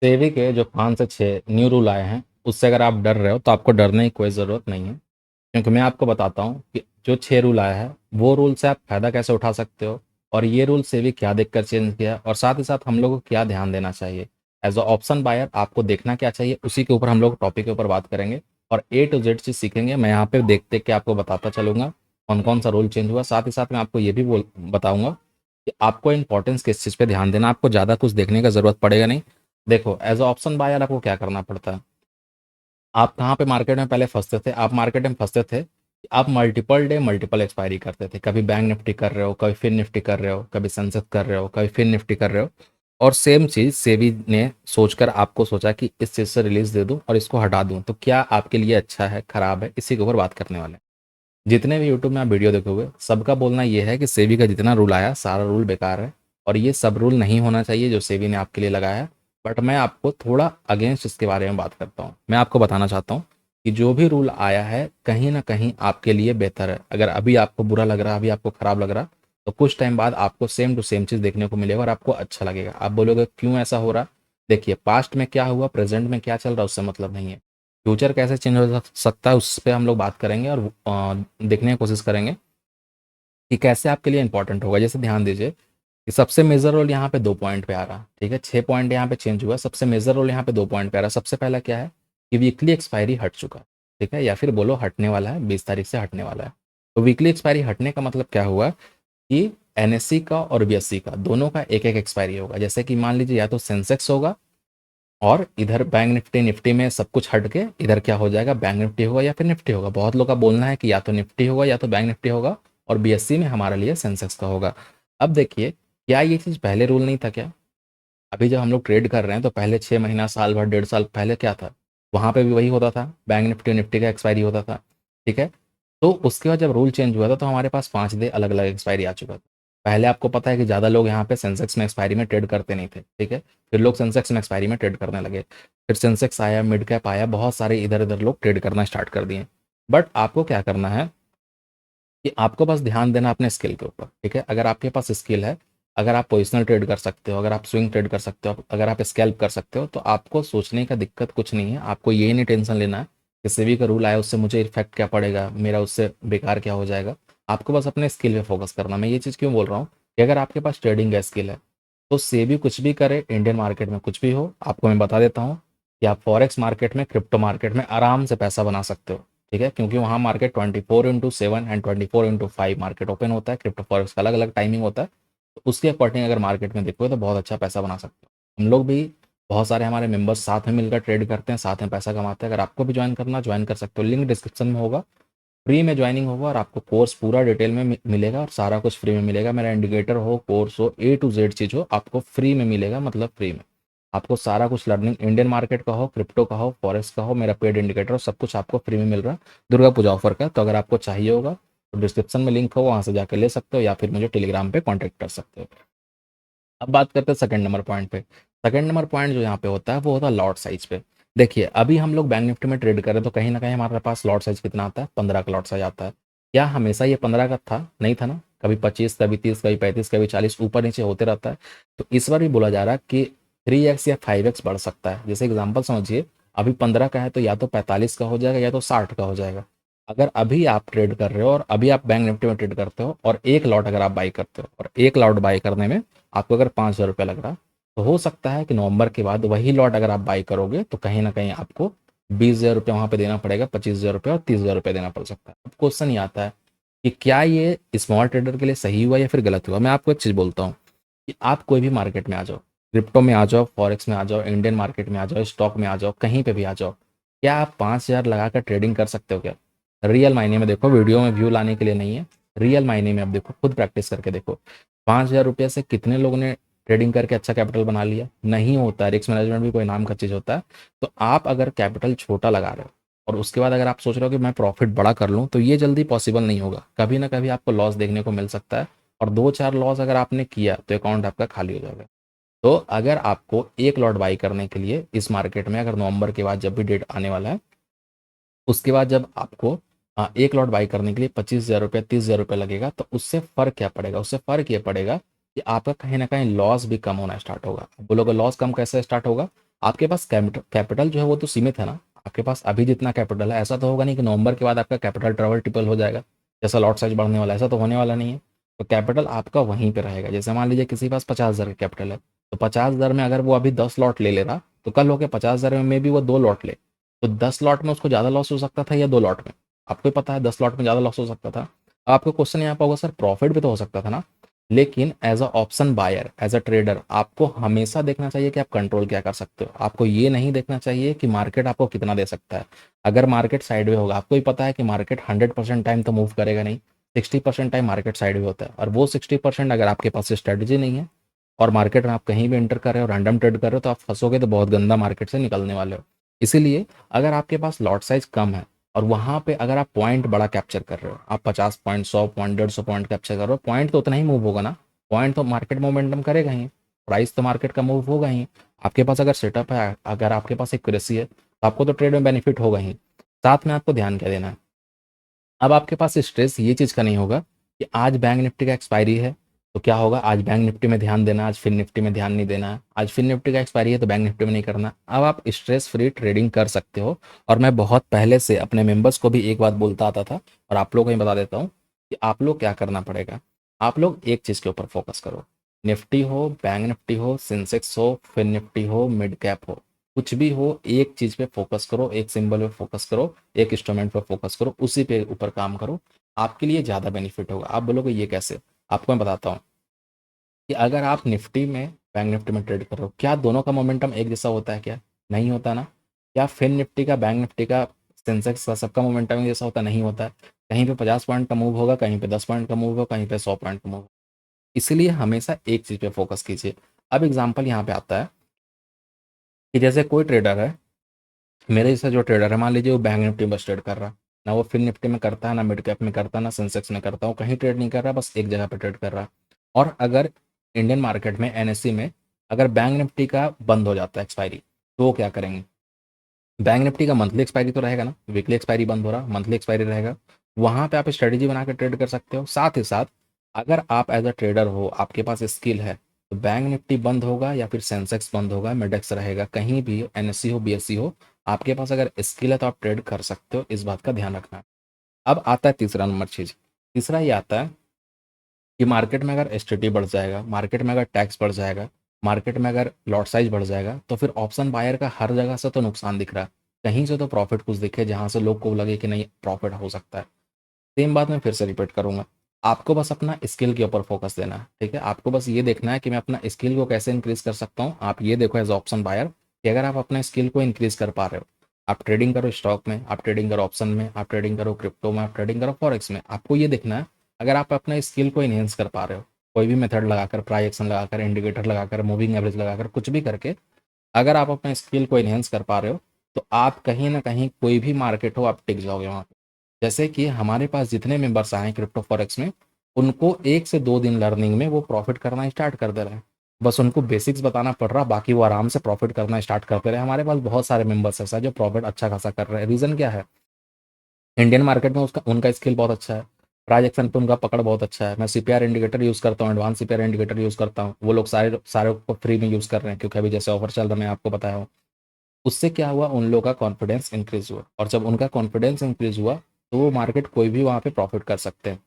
सेबी के जो 5 से 6 न्यू रूल आए हैं, उससे अगर आप डर रहे हो तो आपको डरने की कोई ज़रूरत नहीं है। क्योंकि मैं आपको बताता हूँ कि जो 6 रूल आया है, वो रूल से आप फ़ायदा कैसे उठा सकते हो और ये रूल सेबी क्या देखकर चेंज किया है और साथ ही साथ हम लोग को क्या ध्यान देना चाहिए। एज़ अ ऑप्शन बायर आपको देखना क्या चाहिए, उसी के ऊपर हम लोग टॉपिक के ऊपर बात करेंगे और ए टू ज़ेड चीज़ सीखेंगे। मैं यहाँ पे देख-देख के आपको बताता चलूँगा, कौन-कौन सा रूल चेंज हुआ। साथ ही साथ मैं आपको ये भी बताऊँगा कि आपको इम्पोर्टेंस किस चीज़ पे ध्यान देना है, आपको ज़्यादा कुछ देखने का ज़रूरत पड़ेगा नहीं। देखो एज अ ऑप्शन बायर आपको क्या करना पड़ता है। आप कहाँ पे मार्केट में पहले फंसते थे, आप मार्केट में फंसते थे कि आप मल्टीपल डे मल्टीपल एक्सपायरी करते थे। कभी बैंक निफ्टी कर रहे हो, कभी फिन निफ्टी कर रहे हो, कभी सेंसेक्स कर रहे हो, कभी फिन निफ्टी कर रहे हो। और सेम चीज़ सेबी ने सोचकर आपको सोचा कि इस चीज़ से रिलीज दे दूं और इसको हटा दूं, तो क्या आपके लिए अच्छा है खराब है, इसी के ऊपर बात करने वाले हैं। जितने भी यूट्यूब में आप वीडियो देखोगे, सबका बोलना ये है कि सेबी का जितना रूल आया सारा रूल बेकार है और ये सब रूल नहीं होना चाहिए जो सेबी ने आपके लिए लगाया है। बट मैं आपको थोड़ा अगेंस्ट इसके बारे में बात करता हूँ। मैं आपको बताना चाहता हूँ कि जो भी रूल आया है कहीं ना कहीं आपके लिए बेहतर है। अगर अभी आपको बुरा लग रहा, अभी आपको खराब लग रहा, तो कुछ टाइम बाद आपको सेम टू सेम चीज़ देखने को मिलेगा और आपको अच्छा लगेगा। आप बोलोगे क्यों ऐसा हो रहा। देखिए, पास्ट में क्या हुआ, प्रेजेंट में क्या चल रहा, उससे मतलब नहीं है। फ्यूचर कैसे चेंज हो सकता है, उस पर हम लोग बात करेंगे और देखने की कोशिश करेंगे कि कैसे आपके लिए इंपॉर्टेंट होगा। जैसे ध्यान दीजिए कि सबसे मेजर रोल यहाँ पे 2 पॉइंट पे आ रहा है, ठीक है। 6 पॉइंट यहाँ पे चेंज हुआ, सबसे मेजर रोल यहाँ पे 2 पॉइंट पे आ रहा है। सबसे पहला क्या है कि वीकली एक्सपायरी हट चुका है, ठीक है, या फिर बोलो हटने वाला है, 20 तारीख से हटने वाला है। तो वीकली एक्सपायरी हटने का मतलब क्या हुआ कि एनएससी का और बीएससी का दोनों का एक एक एक्सपायरी होगा। जैसे कि मान लीजिए या तो सेंसेक्स होगा और इधर बैंक निफ्टी निफ्टी में सब कुछ हट के इधर क्या हो जाएगा, बैंक निफ्टी होगा या फिर निफ्टी होगा। बहुत लोग का बोलना है कि या तो निफ्टी होगा या तो बैंक निफ्टी होगा और बीएससी में हमारे लिए सेंसेक्स का होगा। अब देखिए, क्या ये चीज़ पहले रूल नहीं था क्या? अभी जब हम लोग ट्रेड कर रहे हैं तो पहले 6 महीना, साल भर, 1.5 साल पहले क्या था, वहाँ पे भी वही होता था, बैंक निफ्टी निफ्टी का एक्सपायरी होता था, ठीक है। तो उसके बाद जब रूल चेंज हुआ था तो हमारे पास 5 डे अलग अलग एक्सपायरी आ चुका था। पहले आपको पता है कि ज़्यादा लोग यहाँ पे सेंसेक्स में एक्सपायरी में ट्रेड करते नहीं थे, ठीक है। फिर लोग सेंसेक्स में एक्सपायरी में ट्रेड करने लगे, फिर सेंसेक्स आया, मिड कैप आया, बहुत सारे इधर इधर लोग ट्रेड करना स्टार्ट कर दिए। बट आपको क्या करना है कि आपको बस ध्यान देना अपने स्किल के ऊपर, ठीक है। अगर आपके पास स्किल है, अगर आप पोजिशनल ट्रेड कर सकते हो, अगर आप स्विंग ट्रेड कर सकते हो, अगर आप स्कैल्प कर सकते हो, तो आपको सोचने का दिक्कत कुछ नहीं है। आपको ये नहीं टेंशन लेना है कि सेबी का रूल आया उससे मुझे इफेक्ट क्या पड़ेगा, मेरा उससे बेकार क्या हो जाएगा। आपको बस अपने स्किल पे फोकस करना। मैं ये चीज़ क्यों बोल रहा हूँ कि अगर आपके पास ट्रेडिंग का स्किल है तो सेबी कुछ भी करे, इंडियन मार्केट में कुछ भी हो, आपको मैं बता देता हूँ कि आप फॉरेक्स मार्केट में, क्रिप्टो मार्केट में आराम से पैसा बना सकते हो, ठीक है। क्योंकि वहाँ मार्केट 24/7 एंड 24/5 मार्केट ओपन होता है। क्रिप्टो फॉरेक्स का अलग अलग टाइमिंग होता है, तो उसके अकॉर्डिंग अगर मार्केट में देखो तो बहुत अच्छा पैसा बना सकते हो। हम लोग भी, बहुत सारे हमारे मेंबर्स साथ में मिलकर ट्रेड करते हैं, साथ में पैसा कमाते हैं। अगर आपको भी ज्वाइन करना, ज्वाइन कर सकते हो, लिंक डिस्क्रिप्शन में होगा। फ्री में ज्वाइनिंग होगा और आपको कोर्स पूरा डिटेल में मिलेगा और सारा कुछ फ्री में मिलेगा। मेरा इंडिकेटर हो, कोर्स हो, ए टू जेड चीज़ हो, आपको फ्री में मिलेगा। मतलब फ्री में आपको सारा कुछ लर्निंग, इंडियन मार्केट का हो, क्रिप्टो का हो, फॉरेक्स का हो, मेरा पेड इंडिकेटर हो, सब कुछ आपको फ्री में मिल रहा है। दुर्गा पूजा ऑफर का, तो अगर आपको चाहिए होगा तो डिस्क्रिप्शन में लिंक हो, वहाँ से जाकर ले सकते हो या फिर मुझे टेलीग्राम पे कॉन्टैक्ट कर सकते हो। अब बात करते हैं सेकंड नंबर पॉइंट पे। सेकंड नंबर पॉइंट जो यहाँ पे होता है वो होता है लॉट साइज पे। देखिए, अभी हम लोग बैंक निफ्टी में ट्रेड करें तो कहीं ना कहीं हमारे पास लॉट साइज कितना आता है, 15 का लॉट साइज आता है। क्या हमेशा ये 15 का था? नहीं था ना। कभी 25, कभी 30, कभी 35, कभी 40, ऊपर नीचे होते रहता है। तो इस बार भी बोला जा रहा है कि 3x या 5x बढ़ सकता है। जैसे एग्जाम्पल समझिए, अभी 15 का है तो या तो 45 का हो जाएगा या तो 60 का हो जाएगा। अगर अभी आप ट्रेड कर रहे हो और अभी आप बैंक निफ्टी में ट्रेड करते हो और एक लॉट अगर आप बाई करते हो और एक लॉट बाई करने में आपको अगर 5,000 रुपये लग रहा, तो हो सकता है कि नवंबर के बाद वही लॉट अगर आप बाई करोगे तो कहीं ना कहीं आपको 20,000 रुपये वहाँ पे देना पड़ेगा, 25,000 रुपये और 30,000 रुपये देना पड़ सकता है। अब क्वेश्चन ये आता है कि क्या ये स्मॉल ट्रेडर के लिए सही हुआ या फिर गलत हुआ। मैं आपको एक चीज़ बोलता हूँ कि आप कोई भी मार्केट में आ जाओ, क्रिप्टो में आ जाओ, फॉरेक्स में आ जाओ, इंडियन मार्केट में आ जाओ, स्टॉक में आ जाओ, कहीं पे भी आ जाओ, क्या आप 5,000 लगाकर ट्रेडिंग कर सकते हो क्या? रियल मायने में देखो, वीडियो में व्यू लाने के लिए नहीं है। रियल मायने में आप देखो, खुद प्रैक्टिस करके देखो, 5,000 रुपये से कितने लोगों ने ट्रेडिंग करके अच्छा कैपिटल बना लिया? नहीं होता है। रिस्क मैनेजमेंट भी कोई नाम का चीज़ होता है। तो आप अगर कैपिटल छोटा लगा रहे हो और उसके बाद अगर आप सोच रहे हो कि मैं प्रॉफिट बड़ा कर लूँ, तो ये जल्दी पॉसिबल नहीं होगा। कभी ना कभी आपको लॉस देखने को मिल सकता है और 2-4 लॉस अगर आपने किया तो अकाउंट आपका खाली हो जाएगा। तो अगर आपको एक लॉट बाई करने के लिए इस मार्केट में, अगर नवंबर के बाद जब भी डेट आने वाला है, उसके बाद जब आपको एक लॉट बाई करने के लिए 25,000 रुपये, 30,000 रुपये लगेगा, तो उससे फ़र्क क्या पड़ेगा? उससे फ़र्क ये पड़ेगा कि आपका कहीं ना कहीं लॉस भी कम होना स्टार्ट होगा। आप बोलोगे लॉस कम कैसे स्टार्ट होगा? आपके पास कैपिटल जो है वो तो सीमित है ना, आपके पास अभी जितना कैपिटल है, ऐसा तो होगा नहीं कि नवंबर के बाद आपका कैपिटल डबल ट्रिपल हो जाएगा, जैसा लॉट साइज बढ़ने वाला है, ऐसा तो होने वाला नहीं है। तो कैपिटल आपका वहीं पे रहेगा। जैसे मान लीजिए किसी के पास 50,000 का कैपिटल है, तो 50,000 में अगर वो अभी 10 लॉट ले रहा, तो कल होके 50,000 में भी वो 2 लॉट ले, तो 10 लॉट में उसको ज़्यादा लॉस हो सकता था या 2 लॉट में? आपको ही पता है 10 लॉट में ज़्यादा लॉस हो सकता था। अब आपको क्वेश्चन यहाँ पर होगा सर प्रॉफिट भी तो हो सकता था ना। लेकिन as a option buyer, as a trader, आपको हमेशा देखना चाहिए कि आप कंट्रोल क्या कर सकते हो। आपको ये नहीं देखना चाहिए कि मार्केट आपको कितना दे सकता है। अगर मार्केट साइडवे होगा, आपको ही पता है कि मार्केट 100% टाइम तो मूव करेगा नहीं, 60% टाइम मार्केट साइडवे होता है। और वो 60% अगर आपके पास स्ट्रेटजी नहीं है और मार्केट में आप कहीं भी एंटर कर रहे हो, रैंडम ट्रेड कर रहे हो, तो आप फंसोगे, तो बहुत गंदा मार्केट से निकलने वाले हो। इसीलिए अगर आपके पास लॉट साइज कम है और वहाँ पे अगर आप पॉइंट बड़ा कैप्चर कर रहे हो, आप 50 पॉइंट, 100 पॉइंट, 150 पॉइंट कैप्चर कर रहे हो, पॉइंट तो उतना ही मूव होगा ना, पॉइंट तो मार्केट मोमेंटम करेगा ही, प्राइस तो मार्केट का मूव होगा ही। आपके पास अगर सेटअप है, अगर आपके पास एक क्रेसी है, तो आपको तो ट्रेड में बेनिफिट होगा ही। साथ में आपको ध्यान क्या देना है, अब आपके पास स्ट्रेस ये चीज़ का नहीं होगा कि आज बैंक निफ्टी का एक्सपायरी है, तो क्या होगा, आज बैंक निफ्टी में ध्यान देना, आज फिन निफ्टी में ध्यान नहीं देना है, आज फिन निफ्टी का एक्सपायरी है तो बैंक निफ्टी में नहीं करना। अब आप स्ट्रेस फ्री ट्रेडिंग कर सकते हो। और मैं बहुत पहले से अपने मेंबर्स को भी एक बात बोलता आता था, और आप लोगों को ही बता देता हूँ कि आप लोग क्या करना पड़ेगा। आप लोग एक चीज़ के ऊपर फोकस करो, निफ्टी हो, बैंक निफ्टी हो, सेंसेक्स हो, फिन निफ्टी हो, मिड कैप हो, कुछ भी हो, एक चीज़ पे फोकस करो, एक सिंबल पे फोकस करो, एक इंस्ट्रूमेंट पर फोकस करो, उसी पे ऊपर काम करो। आपके लिए ज़्यादा बेनिफिट होगा। आप बोलोगे ये कैसे? आपको मैं बताता हूँ कि अगर आप निफ्टी में, बैंक निफ्टी में ट्रेड कर रहे हो, क्या दोनों का मोमेंटम एक जैसा होता है क्या? नहीं होता ना। क्या फिन निफ्टी का, बैंक निफ्टी का, सेंसेक्स का, सबका मोमेंटम एक जैसा होता नहीं होता है। कहीं पे 50 पॉइंट का मूव होगा, कहीं पे 10 पॉइंट का मूव होगा, कहीं पे 100 पॉइंट का मूव होगा। इसलिए हमेशा एक चीज़ पे फोकस कीजिए। अब एग्जाम्पल यहाँ पे आता है कि जैसे कोई ट्रेडर है, मेरे जैसा जो ट्रेडर है, मान लीजिए वो बैंक निफ्टी में बस ट्रेड कर रहा, ना वो फिन निफ्टी में करता है, ना मिड कैप में करता है, ना सेंसेक्स में करता है, वो कहीं ट्रेड नहीं कर रहा, बस एक जगह पे ट्रेड कर रहा। और अगर इंडियन मार्केट में, एनएससी में, अगर बैंक निफ्टी का बंद हो जाता है एक्सपायरी, तो वो क्या करेंगे? बैंक निफ्टी का मंथली एक्सपायरी तो रहेगा ना, वीकली एक्सपायरी बंद हो रहा, मंथली एक्सपायरी रहेगा। वहाँ पे आप स्ट्रेटेजी बना के ट्रेड कर सकते हो। साथ ही साथ अगर आप एज अ ट्रेडर हो, आपके पास स्किल है, तो बैंक निफ्टी बंद होगा या फिर सेंसेक्स बंद होगा, मिडेक्स रहेगा, कहीं भी एनएससी हो, बीएससी हो, आपके पास अगर स्किल है तो आप ट्रेड कर सकते हो। इस बात का ध्यान रखना। अब आता है तीसरा नंबर चीज़। तीसरा ये आता है कि मार्केट में अगर एसटीटी बढ़ जाएगा, मार्केट में अगर टैक्स बढ़ जाएगा, मार्केट में अगर लॉट साइज बढ़ जाएगा, तो फिर ऑप्शन बायर का हर जगह से तो नुकसान दिख रहा है, कहीं से तो प्रॉफिट कुछ दिखे जहां से लोग को लगे कि नहीं प्रॉफिट हो सकता है। सेम बात मैं फिर से रिपीट करूंगा, आपको बस अपना स्किल के ऊपर फोकस देना है। ठीक है, आपको बस ये देखना है कि मैं अपना स्किल को कैसे इंक्रीज कर सकता हूँ। आप ये देखो एज ऑप्शन बायर कि अगर आप अपना स्किल को इंक्रीज कर पा रहे हो, आप ट्रेडिंग करो स्टॉक में, आप ट्रेडिंग करो ऑप्शन में, आप ट्रेडिंग करो क्रिप्टो में, आप ट्रेडिंग करो फॉरेक्स में, आपको ये देखना है अगर आप अपना स्किल को इन्हेंस कर पा रहे हो, कोई भी मेथड लगाकर, प्राइस एक्शन लगाकर, इंडिकेटर लगाकर, मूविंग एवरेज लगाकर, कुछ भी करके अगर आप अपने स्किल को इन्हेंस कर पा रहे हो, तो आप कहीं ना कहीं कोई भी मार्केट हो आप टिक जाओगे वहाँ पे। जैसे कि हमारे पास जितने मेंबर्स आए हैं क्रिप्टो फॉरेक्स में, उनको 1 से 2 दिन लर्निंग में वो प्रॉफिट करना स्टार्ट कर दे रहे हैं। बस उनको बेसिक्स बताना पड़ रहा, बाकी वो आराम से प्रॉफिट करना स्टार्ट करते रहे। हमारे पास बहुत सारे मेंबर्स ऐसा है जो प्रॉफिट अच्छा खासा कर रहे हैं। रीज़न क्या है? इंडियन मार्केट में उसका उनका स्किल बहुत अच्छा है, प्राइस एक्शन पे उनका पकड़ बहुत अच्छा है। मैं सीपीआर इंडिकेटर यूज़ करता हूँ, एडवांस सीपीआर इंडिकेटर यूज़ करता हूँ, वो लोग सारे सारे को फ्री में यूज़ कर रहे हैं, क्योंकि अभी जैसे ऑफर चल रहा है, मैं आपको बताया हूँ। उससे क्या हुआ, उन लोगों का कॉन्फिडेंस इंक्रीज हुआ, और जब उनका कॉन्फिडेंस इंक्रीज हुआ, तो वो मार्केट कोई भी वहाँ पे प्रॉफिट कर सकते हैं।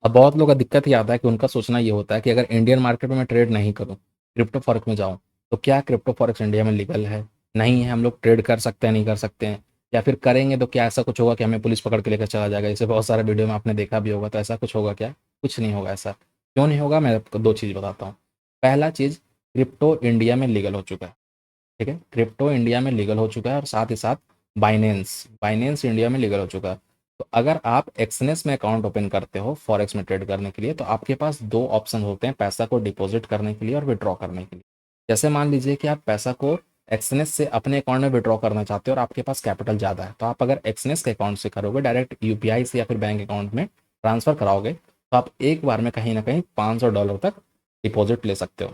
अब बहुत लोगों का दिक्कत ये आता है कि उनका सोचना ये होता है कि अगर इंडियन मार्केट में मैं ट्रेड नहीं करूँ, क्रिप्टो फॉरेक्स में जाऊँ, तो क्या क्रिप्टो फॉरेक्स इंडिया में लीगल है? नहीं है, हम लोग ट्रेड कर सकते हैं, नहीं कर सकते हैं? या फिर करेंगे तो क्या ऐसा कुछ होगा कि हमें पुलिस पकड़ के लेकर चला जाएगा? जैसे बहुत सारे वीडियो में आपने देखा भी होगा, तो ऐसा कुछ होगा क्या? कुछ नहीं होगा ऐसा। क्यों नहीं होगा? मैं आपको दो चीज़ बताता हूँ। पहला चीज़, क्रिप्टो इंडिया में लीगल हो चुका है। ठीक है, क्रिप्टो इंडिया में लीगल हो चुका है, और साथ ही साथ बाइनेंस बाइनेंस इंडिया में लीगल हो चुका है। तो अगर आप एक्सनेस में अकाउंट ओपन करते हो फॉरेक्स में ट्रेड करने के लिए, तो आपके पास दो ऑप्शन होते हैं पैसा को डिपॉजिट करने के लिए और विड्रॉ करने के लिए। जैसे मान लीजिए कि आप पैसा को एक्सनेस से अपने अकाउंट में विड्रॉ करना चाहते हो और आपके पास कैपिटल ज़्यादा है, तो आप अगर एक्सनेस के अकाउंट से करोगे, डायरेक्ट यूपीआई से या फिर बैंक अकाउंट में ट्रांसफ़र कराओगे, तो आप एक बार में कहीं ना कहीं $500 तक डिपॉजिट ले सकते हो,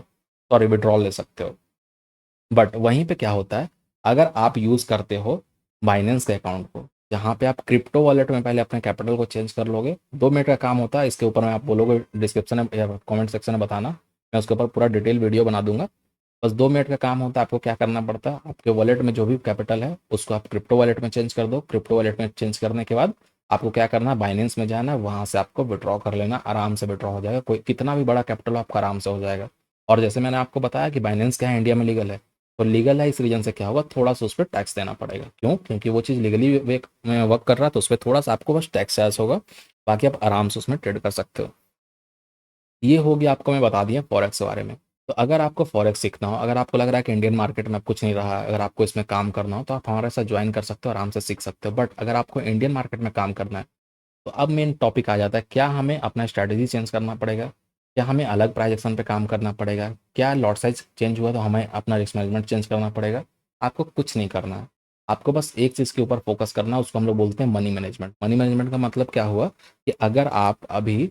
सॉरी विड्रॉल ले सकते हो। बट वहीं पे क्या होता है, अगर आप यूज़ करते हो बाइनेंस के अकाउंट को, जहाँ पे आप क्रिप्टो वॉलेट में पहले अपने कैपिटल को चेंज कर लोगे, 2 मिनट का काम होता है, इसके ऊपर मैं आप बोलोगे डिस्क्रिप्शन में या कमेंट सेक्शन में बताना, मैं उसके ऊपर पूरा डिटेल वीडियो बना दूंगा। बस 2 मिनट का काम होता है। आपको क्या करना पड़ता है, आपके वॉलेट में जो भी कैपिटल है उसको आप क्रिप्टो वॉलेट में चेंज कर दो। क्रिप्टो वॉलेट में चेंज करने के बाद आपको क्या करना है, बाइनेंस में जाना है, वहाँ से आपको विड्रॉ कर लेना, आराम से विड्रॉ हो जाएगा। कोई कितना भी बड़ा कैपिटल हो आपका आराम से हो जाएगा। और जैसे मैंने आपको बताया कि बाइनेंस क्या है, इंडिया में लीगल है, तो लीगल है इस रीजन से क्या होगा, थोड़ा सा उस पर टैक्स देना पड़ेगा। क्यों? क्योंकि वो चीज़ लीगली वर्क कर रहा है, तो उस पर थोड़ा सा आपको बस टैक्स चार्ज होगा। बाकी आप आराम से उसमें ट्रेड कर सकते हो। ये हो गया, आपको मैं बता दिया फॉरेक्स के बारे में। तो अगर आपको फॉरेक्स सीखना हो, अगर आपको लग रहा है कि इंडियन मार्केट में अब कुछ नहीं रहा, अगर आपको इसमें काम करना हो, तो आप हमारे साथ ज्वाइन कर सकते हो, आराम से सीख सकते हो। बट अगर आपको इंडियन मार्केट में काम करना है, तो अब मेन टॉपिक आ जाता है, क्या हमें अपना स्ट्रैटेजी चेंज करना पड़ेगा, क्या हमें अलग प्राइस एक्शन पे काम करना पड़ेगा, क्या लॉट साइज चेंज हुआ तो हमें अपना रिस्क मैनेजमेंट चेंज करना पड़ेगा। आपको कुछ नहीं करना है, आपको बस एक चीज़ के ऊपर फोकस करना है, उसको हम लोग बोलते हैं मनी मैनेजमेंट। मनी मैनेजमेंट का मतलब क्या हुआ कि अगर आप अभी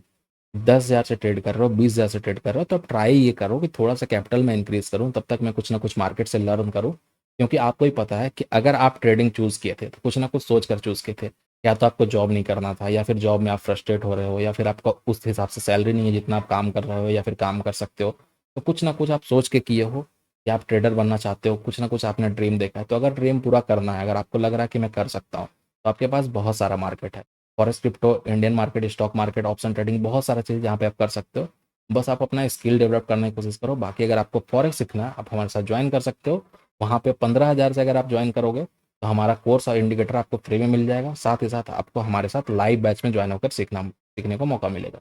10,000 से ट्रेड कर रहे हो, 20,000 से ट्रेड कर रहे हो, तो अब ट्राई ये करो कि थोड़ा सा कैपिटल मैं इंक्रीज करूँ, तब तक मैं कुछ ना कुछ मार्केट से लर्न करूँ। क्योंकि आपको ही पता है कि अगर आप ट्रेडिंग चूज़ किए थे तो कुछ ना कुछ सोच कर चूज़ किए थे। या तो आपको जॉब नहीं करना था, या फिर जॉब में आप फ्रस्ट्रेट हो रहे हो, या फिर आपका उस हिसाब से सैलरी नहीं है जितना आप काम कर रहे हो या फिर काम कर सकते हो। तो कुछ ना कुछ आप सोच के किए हो, या आप ट्रेडर बनना चाहते हो, कुछ ना कुछ आपने ड्रीम देखा है। तो अगर ड्रीम पूरा करना है, अगर आपको लग रहा है कि मैं कर सकता हूँ, तो आपके पास बहुत सारा मार्केट है। Forex, crypto, Indian market, stock market, option trading, बहुत सारा चीज़ यहाँ पे आप कर सकते हो। बस आप अपना स्किल डेवलप करने की कोशिश करो। बाकी अगर आपको फॉरेक्स सीखना है, आप हमारे साथ ज्वाइन कर सकते हो। वहाँ पे 15,000 से अगर आप ज्वाइन करोगे, तो हमारा कोर्स और इंडिकेटर आपको फ्री में मिल जाएगा। साथ ही साथ आपको हमारे साथ लाइव बैच में ज्वाइन होकर सीखने को मौका मिलेगा।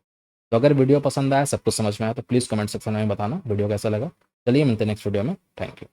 तो अगर वीडियो पसंद आया, सब कुछ समझ में आया, तो प्लीज़ कमेंट सेक्शन में बताना वीडियो कैसा लगा। चलिए मिलते हैं नेक्स्ट वीडियो में। Thank you.